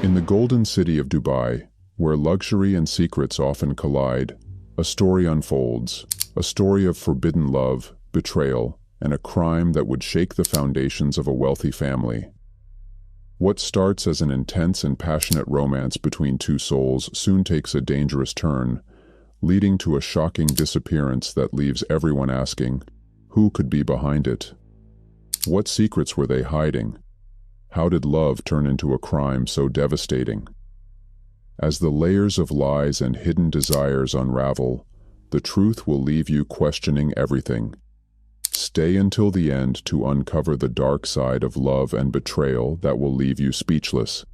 In the golden city of Dubai, where luxury and secrets often collide, a story unfolds, a story of forbidden love, betrayal, and a crime that would shake the foundations of a wealthy family. What starts as an intense and passionate romance between two souls soon takes a dangerous turn, leading to a shocking disappearance that leaves everyone asking, who could be behind it? What secrets were they hiding? How did love turn into a crime so devastating? As the layers of lies and hidden desires unravel, the truth will leave you questioning everything. Stay until the end to uncover the dark side of love and betrayal that will leave you speechless.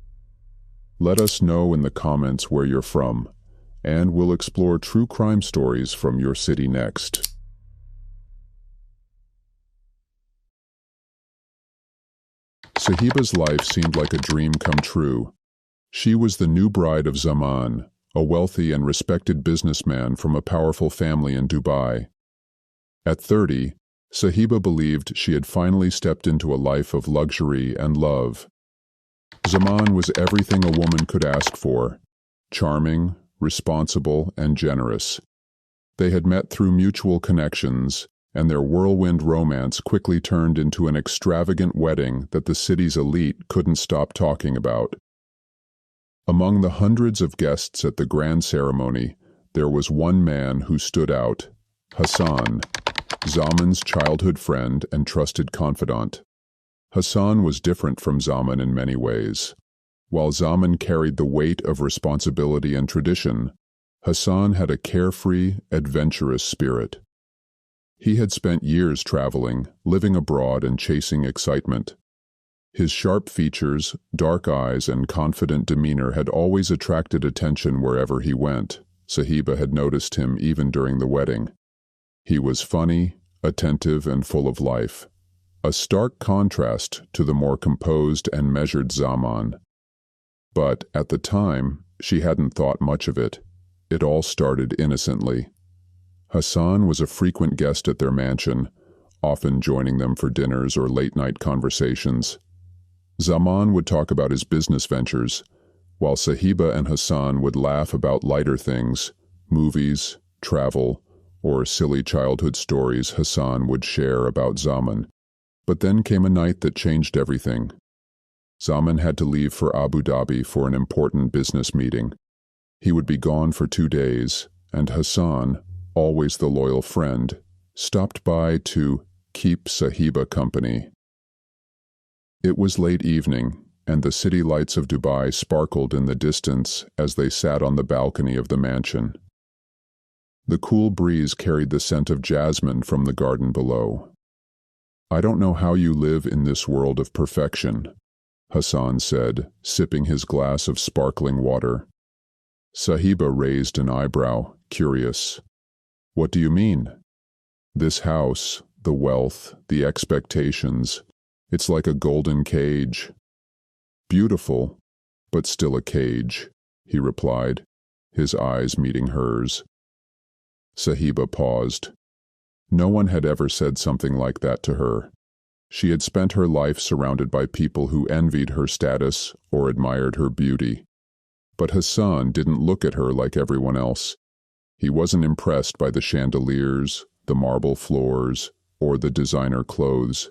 Let us know in the comments where you're from, and we'll explore true crime stories from your city next. Sahiba's life seemed like a dream come true. She was the new bride of Zaman, a wealthy and respected businessman from a powerful family in Dubai. At 30, Sahiba believed she had finally stepped into a life of luxury and love. Zaman was everything a woman could ask for: charming, responsible, and generous. They had met through mutual connections, and their whirlwind romance quickly turned into an extravagant wedding that the city's elite couldn't stop talking about. Among the hundreds of guests at the grand ceremony, there was one man who stood out: Hassan, Zaman's childhood friend and trusted confidant. Hassan was different from Zaman in many ways. While Zaman carried the weight of responsibility and tradition, Hassan had a carefree, adventurous spirit. He had spent years traveling, living abroad and chasing excitement. His sharp features, dark eyes, and confident demeanor had always attracted attention wherever he went. Sahiba had noticed him even during the wedding. He was funny, attentive, and full of life, a stark contrast to the more composed and measured Zaman. But at the time, she hadn't thought much of it. It all started innocently. Hassan was a frequent guest at their mansion, often joining them for dinners or late-night conversations. Zaman would talk about his business ventures, while Sahiba and Hassan would laugh about lighter things: movies, travel, or silly childhood stories Hassan would share about Zaman. But then came a night that changed everything. Zaman had to leave for Abu Dhabi for an important business meeting. He would be gone for 2 days, and Hassan, always the loyal friend, stopped by to keep Sahiba company. It was late evening, and the city lights of Dubai sparkled in the distance as they sat on the balcony of the mansion. The cool breeze carried the scent of jasmine from the garden below. "I don't know how you live in this world of perfection," Hassan said, sipping his glass of sparkling water. Sahiba raised an eyebrow, curious. "What do you mean?" "This house, the wealth, the expectations, it's like a golden cage." "Beautiful, but still a cage," he replied, his eyes meeting hers. Sahiba paused. No one had ever said something like that to her. She had spent her life surrounded by people who envied her status or admired her beauty. But Hassan didn't look at her like everyone else. He wasn't impressed by the chandeliers, the marble floors, or the designer clothes.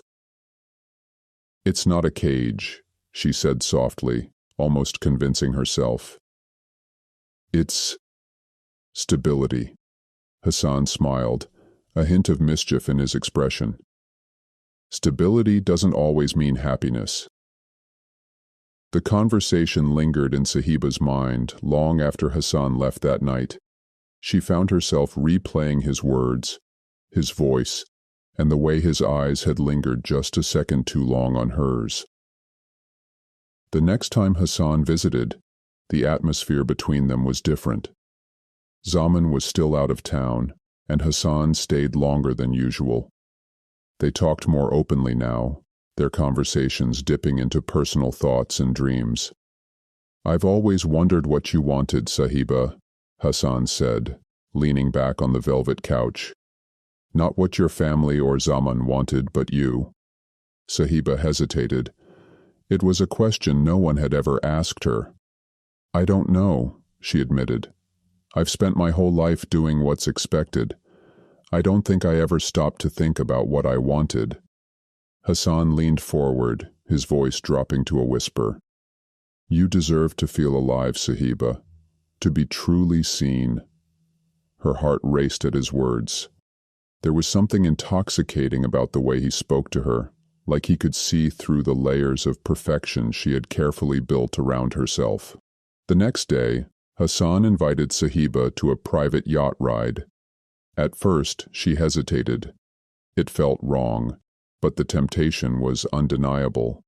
"It's not a cage," she said softly, almost convincing herself. "It's stability." Hassan smiled, a hint of mischief in his expression. "Stability doesn't always mean happiness." The conversation lingered in Sahiba's mind long after Hassan left that night. She found herself replaying his words, his voice, and the way his eyes had lingered just a second too long on hers. The next time Hassan visited, the atmosphere between them was different. Zaman was still out of town, and Hassan stayed longer than usual. They talked more openly now, their conversations dipping into personal thoughts and dreams. "I've always wondered what you wanted, Sahiba," Hassan said, leaning back on the velvet couch. "Not what your family or Zaman wanted, but you." Sahiba hesitated. It was a question no one had ever asked her, "I don't know," she admitted. "I've spent my whole life doing what's expected. I don't think I ever stopped to think about what I wanted." Hassan leaned forward, his voice dropping to a whisper. "You deserve to feel alive, Sahiba, to be truly seen." Her heart raced at his words. There was something intoxicating about the way he spoke to her, like he could see through the layers of perfection she had carefully built around herself. The next day, Hassan invited Sahiba to a private yacht ride. At first, she hesitated. It felt wrong, but the temptation was undeniable.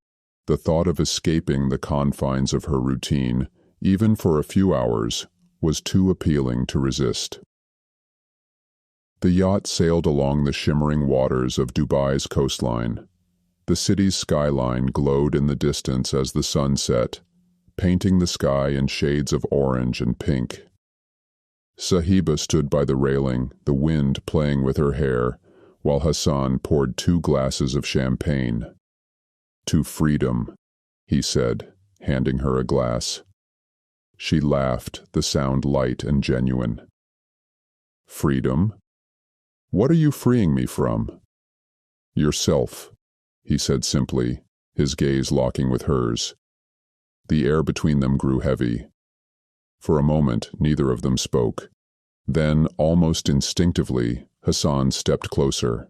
The thought of escaping the confines of her routine, even for a few hours, was too appealing to resist. The yacht sailed along the shimmering waters of Dubai's coastline. The city's skyline glowed in the distance as the sun set, painting the sky in shades of orange and pink. Sahiba stood by the railing, the wind playing with her hair, while Hassan poured 2 glasses of champagne. "To freedom," he said, handing her a glass. She laughed, the sound light and genuine. "Freedom? What are you freeing me from?" "Yourself," he said simply, his gaze locking with hers. The air between them grew heavy. For a moment, neither of them spoke. Then, almost instinctively, Hassan stepped closer.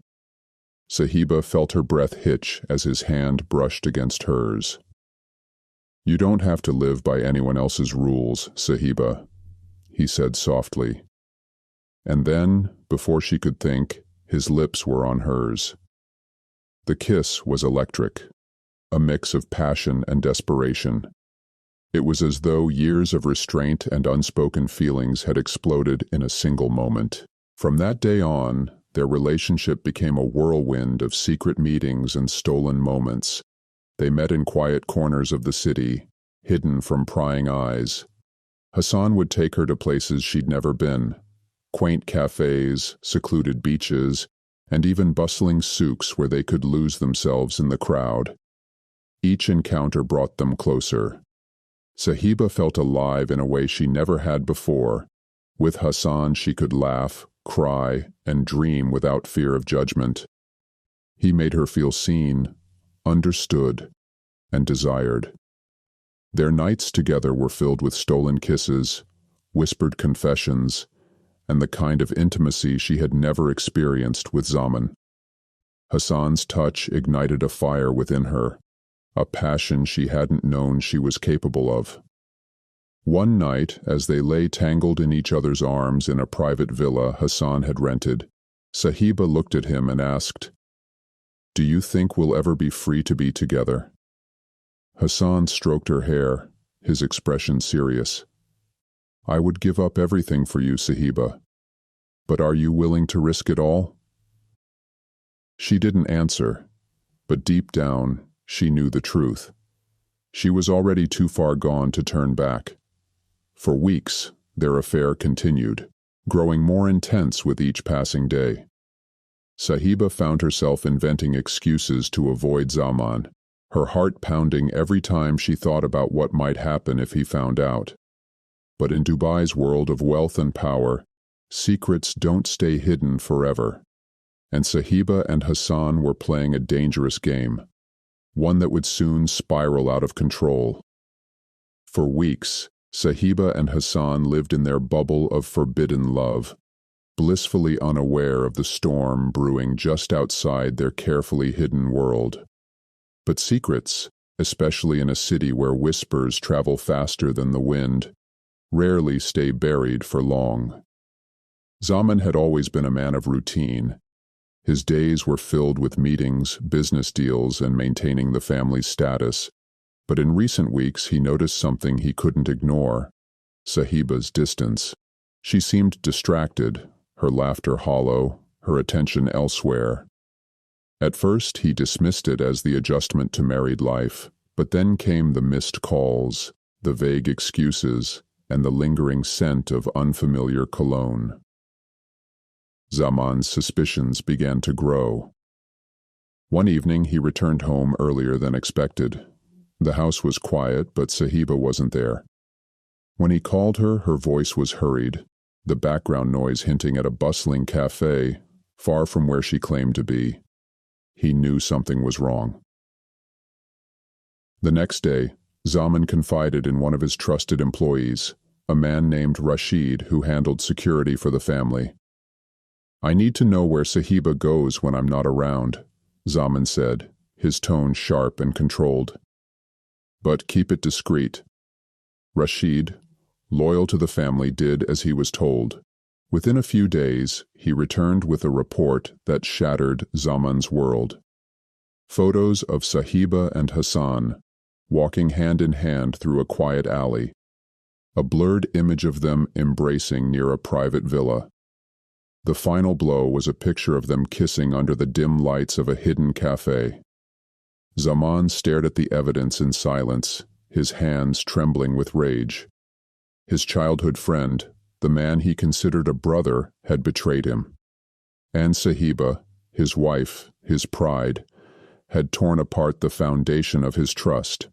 Sahiba felt her breath hitch as his hand brushed against hers. "You don't have to live by anyone else's rules, Sahiba," he said softly. And then, before she could think, his lips were on hers. The kiss was electric, a mix of passion and desperation. It was as though years of restraint and unspoken feelings had exploded in a single moment. From that day on, their relationship became a whirlwind of secret meetings and stolen moments. They met in quiet corners of the city, hidden from prying eyes. Hassan would take her to places she'd never been, quaint cafes, secluded beaches, and even bustling souks where they could lose themselves in the crowd. Each encounter brought them closer. Sahiba felt alive in a way she never had before. With Hassan she could laugh, cry, and dream without fear of judgment. He made her feel seen, understood, and desired. Their nights together were filled with stolen kisses, whispered confessions, and the kind of intimacy she had never experienced with Zaman. Hassan's touch ignited a fire within her, a passion she hadn't known she was capable of. One night, as they lay tangled in each other's arms in a private villa Hassan had rented, Sahiba looked at him and asked, "Do you think we'll ever be free to be together?" Hassan stroked her hair, his expression serious. "I would give up everything for you, Sahiba. But are you willing to risk it all?" She didn't answer, but deep down, she knew the truth. She was already too far gone to turn back. For weeks, their affair continued, growing more intense with each passing day. Sahiba found herself inventing excuses to avoid Zaman, her heart pounding every time she thought about what might happen if he found out. But in Dubai's world of wealth and power, secrets don't stay hidden forever. And Sahiba and Hassan were playing a dangerous game, one that would soon spiral out of control. For weeks, Sahiba and Hassan lived in their bubble of forbidden love, blissfully unaware of the storm brewing just outside their carefully hidden world. But secrets, especially in a city where whispers travel faster than the wind, rarely stay buried for long. Zaman had always been a man of routine. His days were filled with meetings, business deals, and maintaining the family's status. But in recent weeks he noticed something he couldn't ignore: Sahiba's distance. She seemed distracted, her laughter hollow, her attention elsewhere. At first he dismissed it as the adjustment to married life, but then came the missed calls, the vague excuses, and the lingering scent of unfamiliar cologne. Zaman's suspicions began to grow. One evening he returned home earlier than expected. The house was quiet, but Sahiba wasn't there. When he called her, her voice was hurried, the background noise hinting at a bustling cafe, far from where she claimed to be. He knew something was wrong. The next day, Zaman confided in one of his trusted employees, a man named Rashid who handled security for the family. "I need to know where Sahiba goes when I'm not around," Zaman said, his tone sharp and controlled. "But keep it discreet." Rashid, loyal to the family, did as he was told. Within a few days, he returned with a report that shattered Zaman's world. Photos of Sahiba and Hassan, walking hand in hand through a quiet alley. A blurred image of them embracing near a private villa. The final blow was a picture of them kissing under the dim lights of a hidden cafe. Zaman stared at the evidence in silence, his hands trembling with rage. His childhood friend, the man he considered a brother, had betrayed him. And Sahiba, his wife, his pride, had torn apart the foundation of his trust.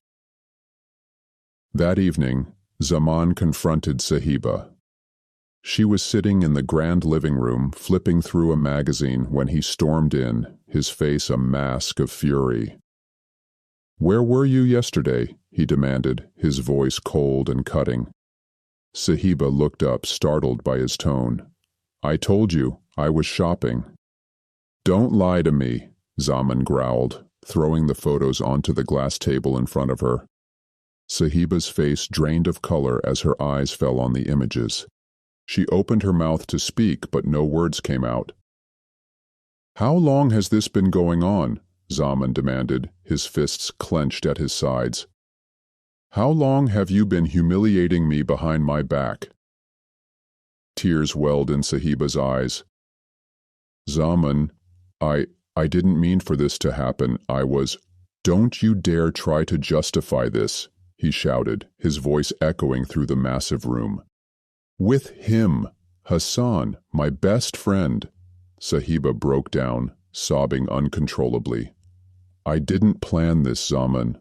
That evening, Zaman confronted Sahiba. She was sitting in the grand living room, flipping through a magazine when he stormed in, his face a mask of fury. "Where were you yesterday?" he demanded, his voice cold and cutting. Sahiba looked up, startled by his tone. "I told you, I was shopping." "Don't lie to me," Zaman growled, throwing the photos onto the glass table in front of her. Sahiba's face drained of color as her eyes fell on the images. She opened her mouth to speak, but no words came out. "How long has this been going on?" Zaman demanded, his fists clenched at his sides. "How long have you been humiliating me behind my back?" Tears welled in Sahiba's eyes. "Zaman, I didn't mean for this to happen. I was—" "Don't you dare try to justify this," he shouted, his voice echoing through the massive room. "With him, Hassan, my best friend." Sahiba broke down, sobbing uncontrollably. "I didn't plan this, Zaman.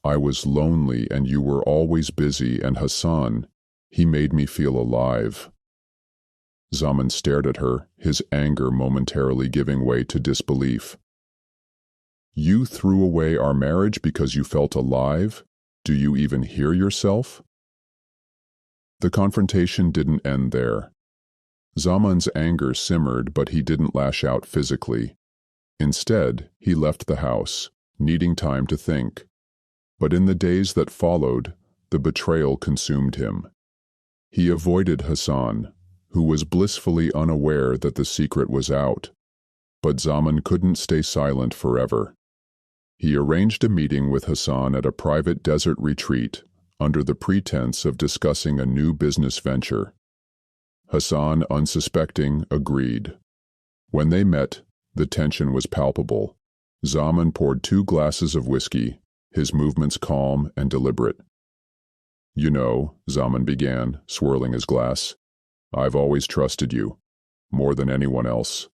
I was lonely and you were always busy, and Hassan, he made me feel alive." Zaman stared at her, his anger momentarily giving way to disbelief. "You threw away our marriage because you felt alive? Do you even hear yourself?" The confrontation didn't end there. Zaman's anger simmered, but he didn't lash out physically. Instead, he left the house, needing time to think. But in the days that followed, the betrayal consumed him. He avoided Hassan, who was blissfully unaware that the secret was out. But Zaman couldn't stay silent forever. He arranged a meeting with Hassan at a private desert retreat, under the pretense of discussing a new business venture. Hassan, unsuspecting, agreed. When they met, the tension was palpable. Zaman poured 2 glasses of whiskey, his movements calm and deliberate. "You know," Zaman began, swirling his glass, "I've always trusted you, more than anyone else."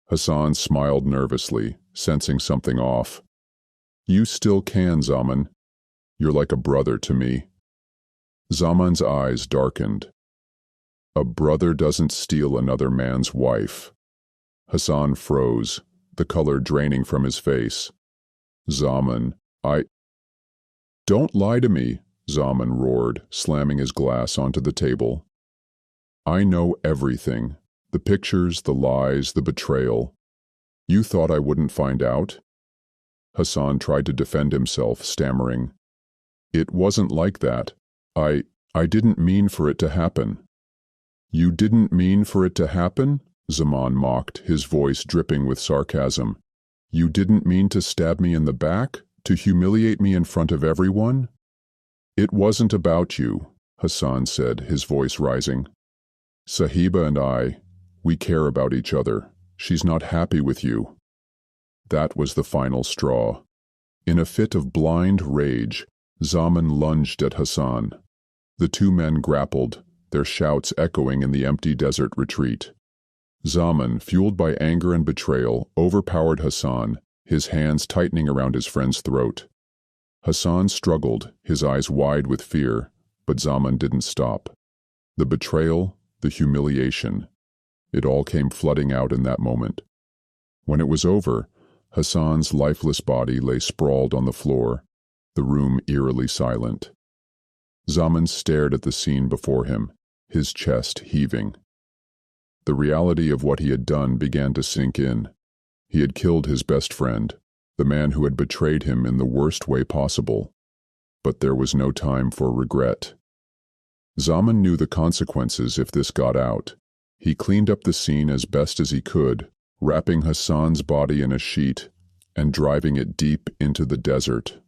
Hassan smiled nervously, sensing something off. "You still can, Zaman. You're like a brother to me." Zaman's eyes darkened. "A brother doesn't steal another man's wife." Hassan froze, the color draining from his face. "Zaman, Don't lie to me," Zaman roared, slamming his glass onto the table. "I know everything. The pictures, the lies, the betrayal. You thought I wouldn't find out?" Hassan tried to defend himself, stammering. "It wasn't like that. I didn't mean for it to happen." "You didn't mean for it to happen?" Zaman mocked, his voice dripping with sarcasm. "You didn't mean to stab me in the back? To humiliate me in front of everyone?" "It wasn't about you," Hassan said, his voice rising. "Sahiba and we care about each other. She's not happy with you." That was the final straw. In a fit of blind rage, Zaman lunged at Hassan. The 2 men grappled, their shouts echoing in the empty desert retreat. Zaman, fueled by anger and betrayal, overpowered Hassan, his hands tightening around his friend's throat. Hassan struggled, his eyes wide with fear, But Zaman didn't stop. The betrayal, the humiliation, it all came flooding out in that moment. When it was over, Hassan's lifeless body lay sprawled on the floor, the room eerily silent. Zaman stared at the scene before him, his chest heaving. The reality of what he had done began to sink in. He had killed his best friend, the man who had betrayed him in the worst way possible. But there was no time for regret. Zaman knew the consequences if this got out. He cleaned up the scene as best as he could, wrapping Hassan's body in a sheet and driving it deep into the desert.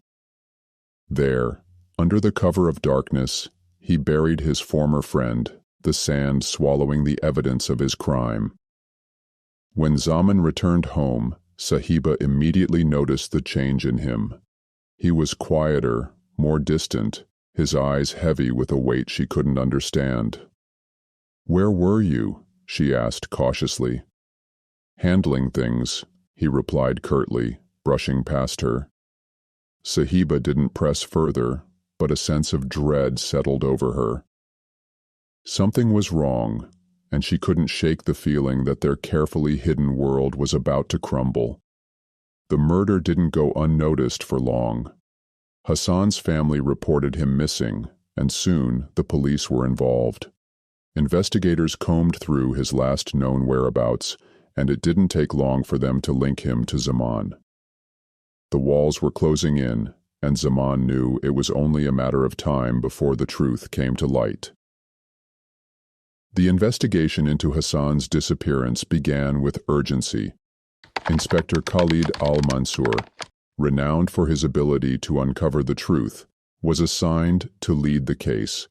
There, under the cover of darkness, he buried his former friend, the sand swallowing the evidence of his crime. When Zaman returned home, Sahiba immediately noticed the change in him. He was quieter, more distant, his eyes heavy with a weight she couldn't understand. "Where were you?" she asked cautiously. "Handling things," he replied curtly, brushing past her. Sahiba didn't press further, but a sense of dread settled over her. Something was wrong, and she couldn't shake the feeling that their carefully hidden world was about to crumble. The murder didn't go unnoticed for long. Hassan's family reported him missing, and soon the police were involved. Investigators combed through his last known whereabouts, and it didn't take long for them to link him to Zaman. The walls were closing in, and Zaman knew it was only a matter of time before the truth came to light. The investigation into Hassan's disappearance began with urgency. Inspector Khalid al-Mansour, renowned for his ability to uncover the truth, was assigned to lead the case.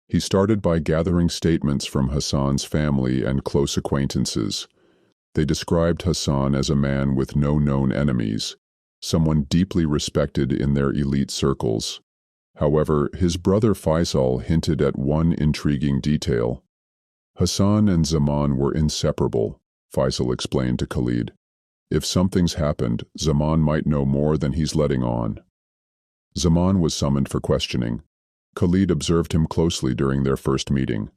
He started by gathering statements from Hassan's family and close acquaintances. They described Hassan as a man with no known enemies, someone deeply respected in their elite circles. However, his brother Faisal hinted at one intriguing detail. Hassan and Zaman were inseparable, Faisal explained to Khalid. If something's happened, Zaman might know more than he's letting on. Zaman was summoned for questioning. Khalid observed him closely during their first meeting.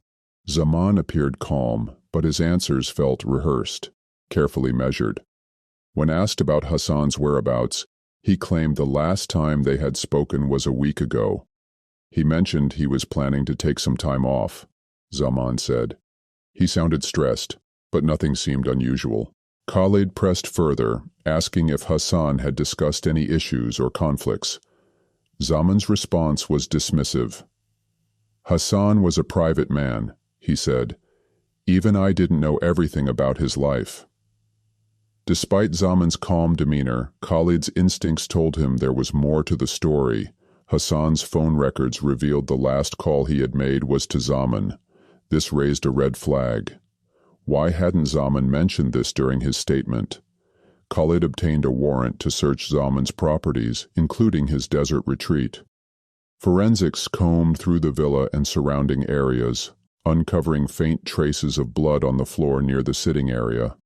Zaman appeared calm, but his answers felt rehearsed, carefully measured. When asked about Hassan's whereabouts, he claimed the last time they had spoken was a week ago. He mentioned he was planning to take some time off, Zaman said. He sounded stressed, but nothing seemed unusual. Khalid pressed further, asking if Hassan had discussed any issues or conflicts. Zaman's response was dismissive. "Hassan was a private man," he said. "Even I didn't know everything about his life." Despite Zaman's calm demeanor, Khalid's instincts told him there was more to the story. Hassan's phone records revealed the last call he had made was to Zaman. This raised a red flag. Why hadn't Zaman mentioned this during his statement? Khalid obtained a warrant to search Zaman's properties, including his desert retreat. Forensics combed through the villa and surrounding areas, uncovering faint traces of blood on the floor near the sitting area.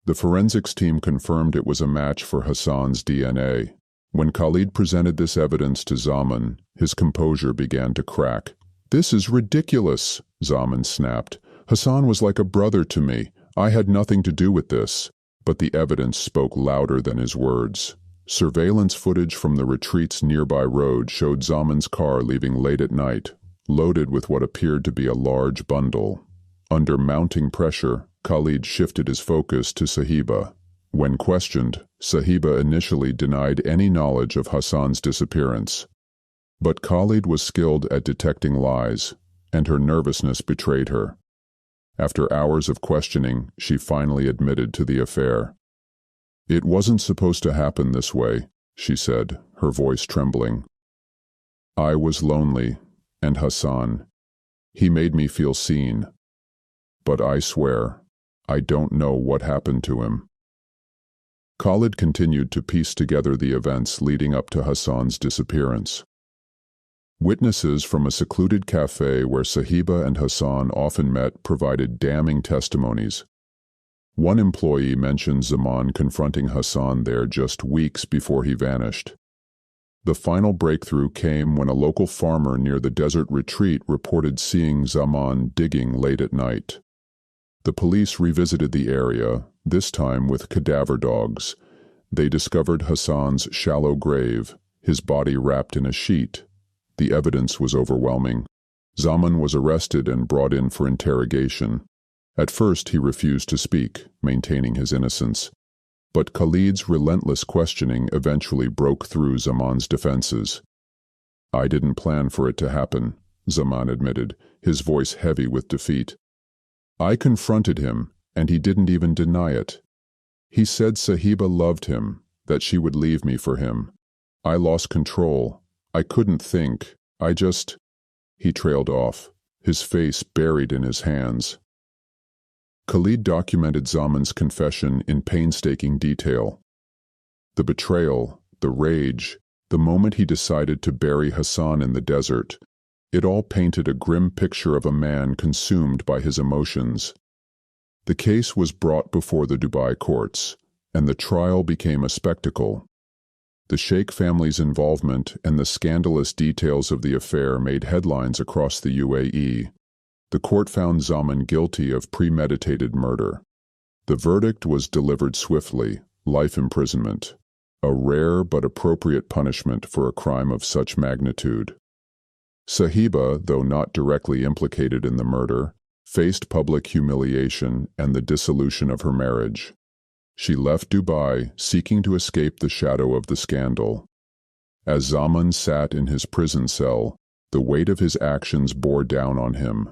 The forensics team confirmed it was a match for Hassan's DNA. When Khalid presented this evidence to Zaman, his composure began to crack. "This is ridiculous," Zaman snapped. "Hassan was like a brother to me. I had nothing to do with this." But the evidence spoke louder than his words. Surveillance footage from the retreat's nearby road showed Zaman's car leaving late at night, loaded with what appeared to be a large bundle. Under mounting pressure, Khalid shifted his focus to Sahiba. When questioned, Sahiba initially denied any knowledge of Hassan's disappearance. But Khalid was skilled at detecting lies, and her nervousness betrayed her. After hours of questioning, she finally admitted to the affair. "It wasn't supposed to happen this way," she said, her voice trembling. "I was lonely, and Hassan. He made me feel seen. But I swear, I don't know what happened to him." Khalid continued to piece together the events leading up to Hassan's disappearance. Witnesses from a secluded cafe where Sahiba and Hassan often met provided damning testimonies. One employee mentioned Zaman confronting Hassan there just weeks before he vanished. The final breakthrough came when a local farmer near the desert retreat reported seeing Zaman digging late at night. The police revisited the area, this time with cadaver dogs. They discovered Hassan's shallow grave, his body wrapped in a sheet. The evidence was overwhelming. Zaman was arrested and brought in for interrogation. At first he refused to speak, maintaining his innocence. But Khalid's relentless questioning eventually broke through Zaman's defenses. "I didn't plan for it to happen," Zaman admitted, his voice heavy with defeat. "I confronted him, and he didn't even deny it. He said Sahiba loved him, that she would leave me for him. I lost control. I couldn't think. He trailed off, his face buried in his hands. Khalid documented Zaman's confession in painstaking detail. The betrayal, the rage, the moment he decided to bury Hassan in the desert, it all painted a grim picture of a man consumed by his emotions. The case was brought before the Dubai courts, and the trial became a spectacle. The Sheikh family's involvement and the scandalous details of the affair made headlines across the UAE. The court found Zaman guilty of premeditated murder. The verdict was delivered swiftly, life imprisonment, a rare but appropriate punishment for a crime of such magnitude. Sahiba, though not directly implicated in the murder, faced public humiliation and the dissolution of her marriage. She left Dubai, seeking to escape the shadow of the scandal. As Zaman sat in his prison cell, the weight of his actions bore down on him.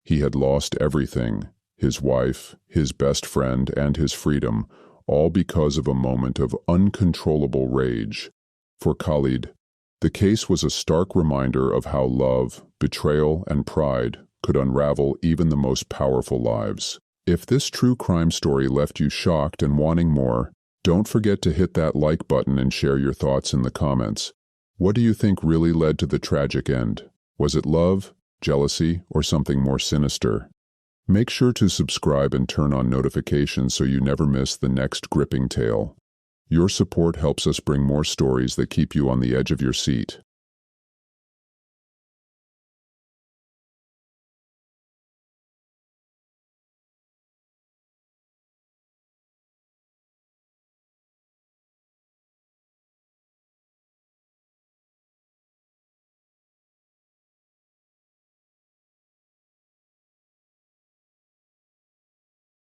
He had lost everything, his wife, his best friend, and his freedom, all because of a moment of uncontrollable rage. For Khalid, the case was a stark reminder of how love, betrayal, and pride could unravel even the most powerful lives. If this true crime story left you shocked and wanting more, don't forget to hit that like button and share your thoughts in the comments. What do you think really led to the tragic end? Was it love, jealousy, or something more sinister? Make sure to subscribe and turn on notifications so you never miss the next gripping tale. Your support helps us bring more stories that keep you on the edge of your seat.